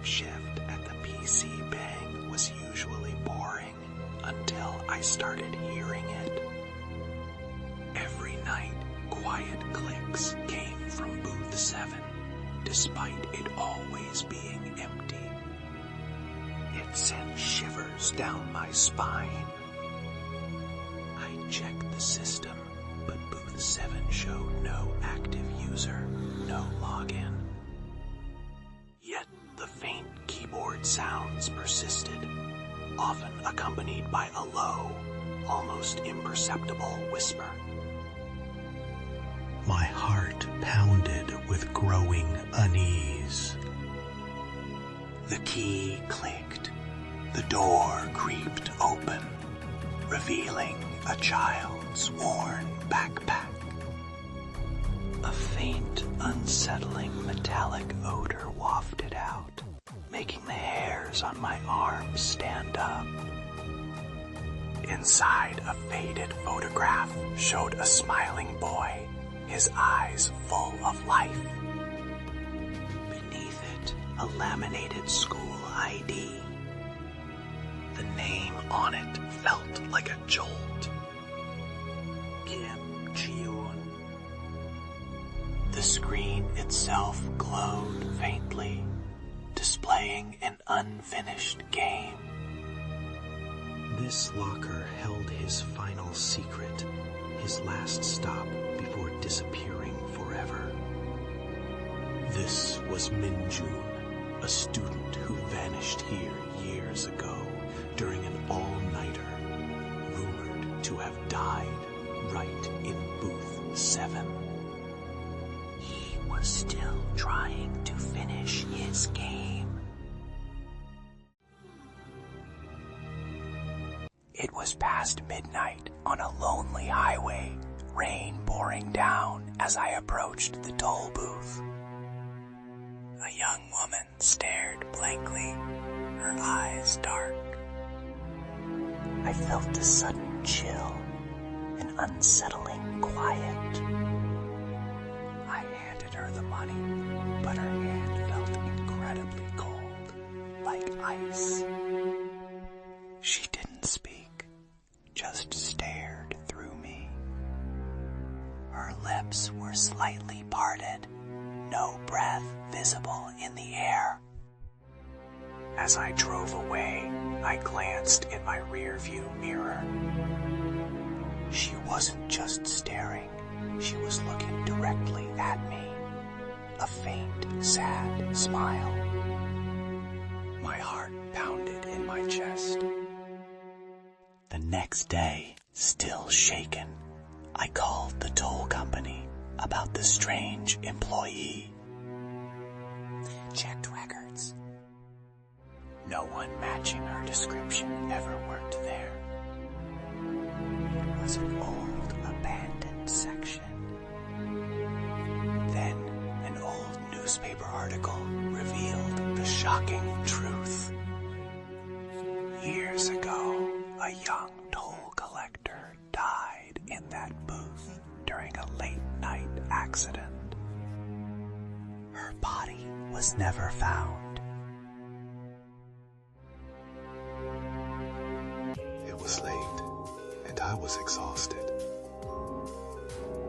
shift at the PC Bang was usually boring until I started hearing it. Every night, quiet clicks came from booth 7, despite it always being empty. It sent shivers down my spine. I checked the system, but booth 7 showed no active user, no login. Yet the faint keyboard sounds persisted, often accompanied by a low, almost imperceptible whisper. My heart pounded with growing unease. The key clicked. The door creaked open, revealing a child's worn backpack. A faint, unsettling metallic odor wafted out, making the hairs on my arms stand up. Inside, a faded photograph showed a smiling boy, his eyes full of life. Beneath it, a laminated school ID. The name on it felt like a jolt. Kim Ji-woon. The screen itself glowed faintly, displaying an unfinished game. This locker held his final secret, his last stop before disappearing forever. This was Min-joon, a student who vanished here years ago during an all-nighter, rumored to have died right in booth 7. He was still trying to finish his game. It was past midnight on a lonely highway, rain pouring down as I approached the toll booth. A young woman stared blankly, her eyes dark. I felt a sudden chill, an unsettling quiet. I handed her the money, but her hand felt incredibly cold, like ice. She didn't speak, just stared through me. Her lips were slightly parted, no breath visible in the air. As I drove away, I glanced in my rearview mirror. She wasn't just staring, she was looking directly at me. A faint, sad smile. My heart pounded in my chest. The next day, still shaken, I called the toll company about the strange employee. Checked records. No one matching her description ever worked there. It was an old, abandoned section. Then, an old newspaper article revealed the shocking truth. Years ago, a young toll collector died in that booth during a late-night accident. Her body was never found. It was late, and I was exhausted.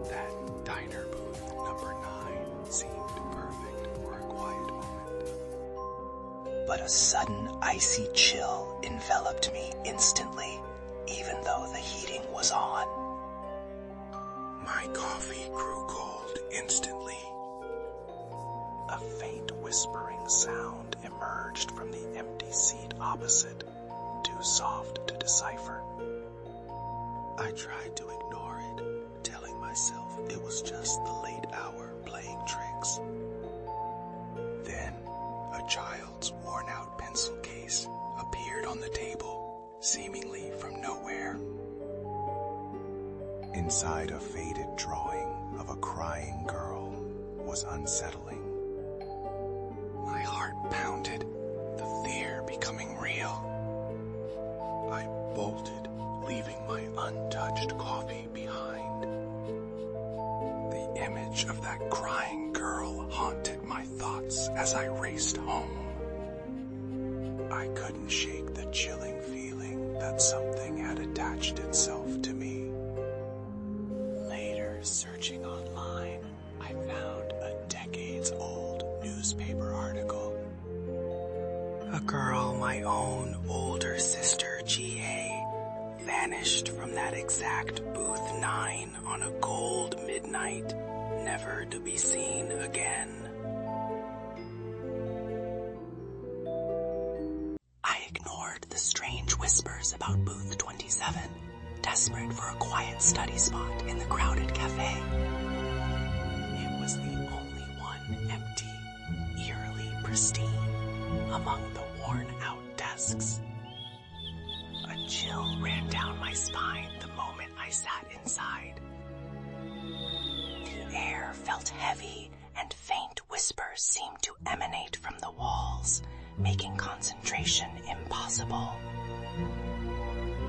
That diner booth number 9 seemed perfect for a quiet moment. But a sudden icy chill enveloped me instantly, even though the heating was on. My coffee grew cold instantly. A faint whispering sound emerged from the empty seat opposite, too soft to decipher. I tried to ignore it, telling myself it was just the late hour playing tricks. Then, a child's worn-out pencil case appeared on the table, seemingly from nowhere. Inside, a faded drawing of a crying girl was unsettling. My heart pounded, the fear becoming real. I bolted, leaving my untouched coffee behind. The image of that crying girl haunted my thoughts as I raced home. I couldn't shake the chilling feeling that something had attached itself to me. Later, searching online, I found a decades-old newspaper article. A girl my own older sister, G.A., vanished from that exact booth 9 on a cold midnight, never to be seen again. I ignored the strange whispers about booth 27, desperate for a quiet study spot in the crowded cafe. It was the only one empty, eerily pristine among the worn-out desks. A chill ran down my spine the moment I sat inside. The air felt heavy, and faint whispers seemed to emanate from the walls, making concentration impossible.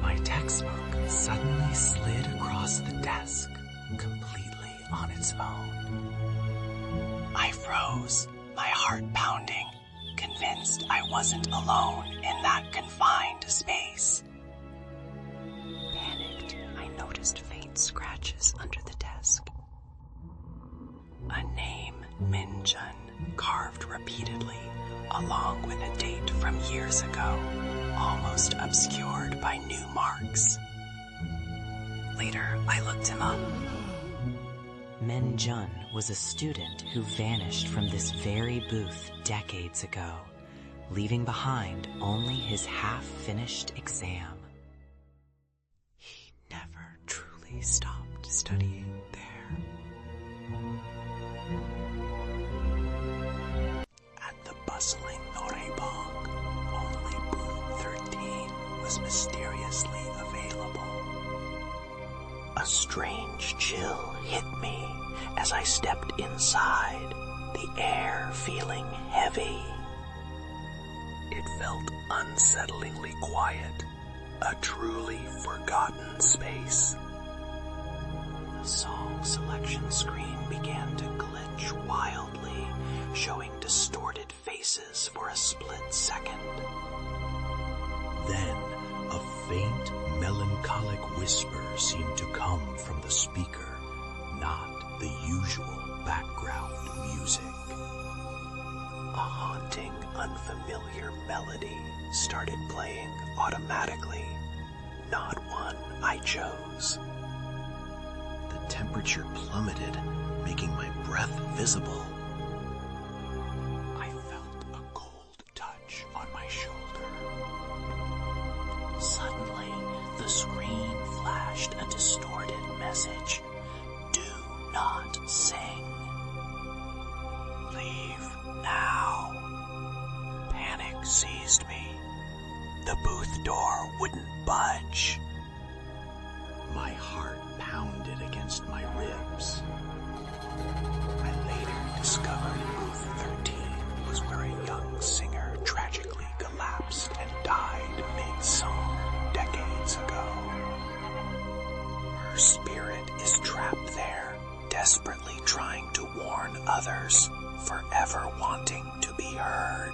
My textbook suddenly slid across the desk, completely on its own. I froze, my heart pounding, convinced I wasn't alone in that confined space. Panicked, I noticed faint scratches under the desk. A name, Binge, carved repeatedly, along with a date from years ago, almost obscured by new marks. Later, I looked him up. Min Jun was a student who vanished from this very booth decades ago, leaving behind only his half-finished exam. He never truly stopped studying there. At the bustling Norebang, only booth 13 was mysteriously available. A strange chill hit me as I stepped inside, the air feeling heavy. It felt unsettlingly quiet, a truly forgotten space. The song selection screen began to glitch wildly, showing distorted faces for a split second. Then, a faint, melancholic whisper seemed to come from the speaker, not the usual background music. A haunting, unfamiliar melody started playing automatically, not one I chose. The temperature plummeted, making my breath visible. I felt a cold touch on my shoulder. Suddenly, the screen flashed a distorted message. Do not sing. Leave now. Panic seized me. The booth door wouldn't budge. My heart pounded against my ribs. I later discovered booth 13 was where a young singer tragically collapsed and died mid-song decades ago. Her spirit is trapped there, desperately trying to warn others, forever wanting to be heard.